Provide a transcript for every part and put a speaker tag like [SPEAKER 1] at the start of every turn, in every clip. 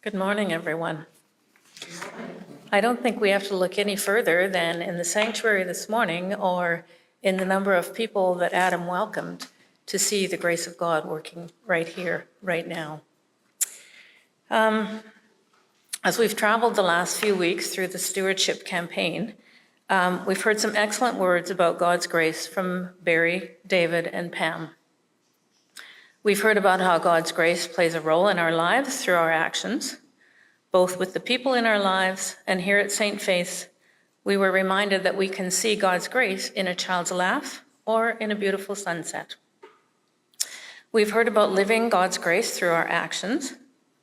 [SPEAKER 1] Good morning, everyone. I don't think we have to look any further than in the sanctuary this morning or in the number of people that Adam welcomed to see the grace of God working right here, right now. As we've traveled the last few weeks through the stewardship campaign, we've heard some excellent words about God's grace from Barry, David, and Pam. We've heard about how God's grace plays a role in our lives through our actions, both with the people in our lives and here at St. Faith's. We were reminded that we can see God's grace in a child's laugh or in a beautiful sunset. We've heard about living God's grace through our actions,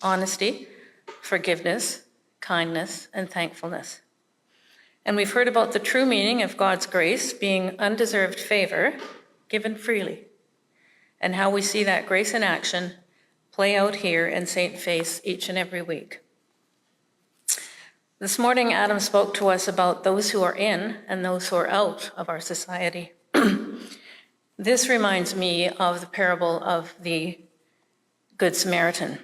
[SPEAKER 1] honesty, forgiveness, kindness, and thankfulness. And we've heard about the true meaning of God's grace being undeserved favor given freely, and how we see that grace in action play out here in St. Faith's each and every week. This morning, Adam spoke to us about those who are in and those who are out of our society. This reminds me of the parable of the Good Samaritan,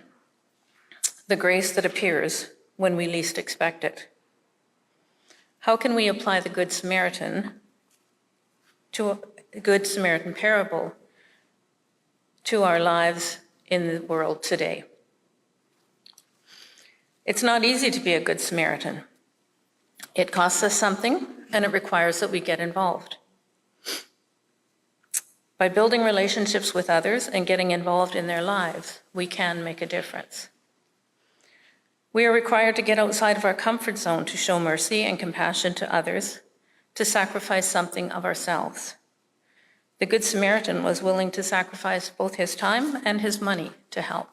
[SPEAKER 1] the grace that appears when we least expect it. How can we apply the Good Samaritan parable to our lives in the world today? It's not easy to be a Good Samaritan. It costs us something, and it requires that we get involved. By building relationships with others and getting involved in their lives, we can make a difference. We are required to get outside of our comfort zone to show mercy and compassion to others, to sacrifice something of ourselves. The Good Samaritan was willing to sacrifice both his time and his money to help.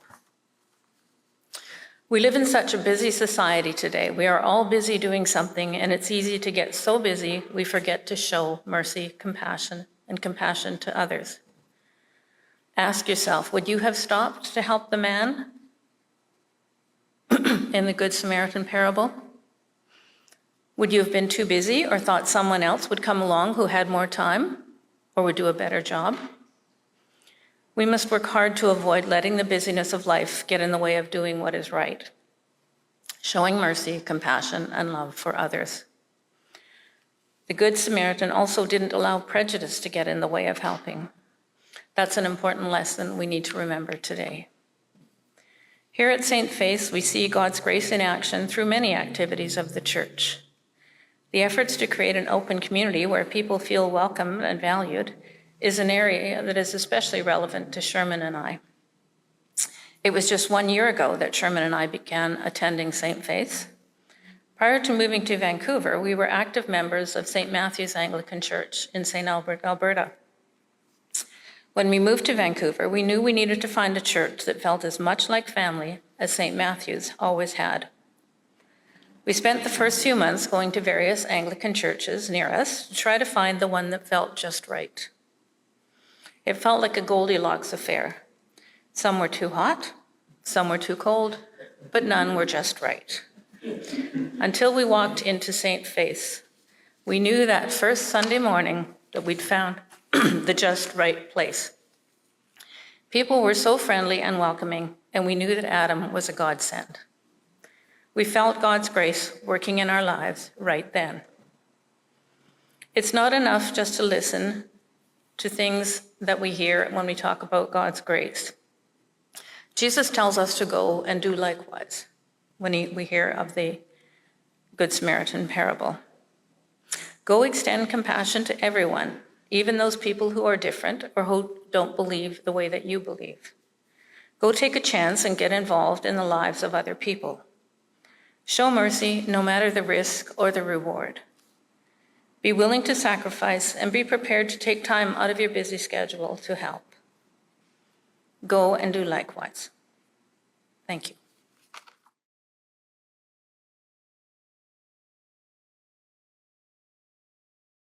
[SPEAKER 1] We live in such a busy society today. We are all busy doing something, and it's easy to get so busy we forget to show mercy, compassion, and compassion to others. Ask yourself, would you have stopped to help the man in the Good Samaritan parable? Would you have been too busy or thought someone else would come along who had more time or would do a better job? We must work hard to avoid letting the busyness of life get in the way of doing what is right, showing mercy, compassion, and love for others. The Good Samaritan also didn't allow prejudice to get in the way of helping. That's an important lesson we need to remember today. Here at St. Faith's, we see God's grace in action through many activities of the church. The efforts to create an open community where people feel welcome and valued is an area that is especially relevant to Sherman and I. It was just 1 year ago that Sherman and I began attending St. Faith's. Prior to moving to Vancouver, we were active members of St. Matthew's Anglican Church in St. Albert, Alberta. When we moved to Vancouver, we knew we needed to find a church that felt as much like family as St. Matthew's always had. We spent the first few months going to various Anglican churches near us to try to find the one that felt just right. It felt like a Goldilocks affair. Some were too hot, some were too cold, but none were just right. Until we walked into St. Faith's, we knew that first Sunday morning that we'd found the just right place. People were so friendly and welcoming, and we knew that Adam was a godsend. We felt God's grace working in our lives right then. It's not enough just to listen to things that we hear when we talk about God's grace. Jesus tells us to go and do likewise when we hear of the Good Samaritan parable. Go extend compassion to everyone, even those people who are different or who don't believe the way that you believe. Go take a chance and get involved in the lives of other people. Show mercy no matter the risk or the reward. Be willing to sacrifice and be prepared to take time out of your busy schedule to help. Go and do likewise. Thank you.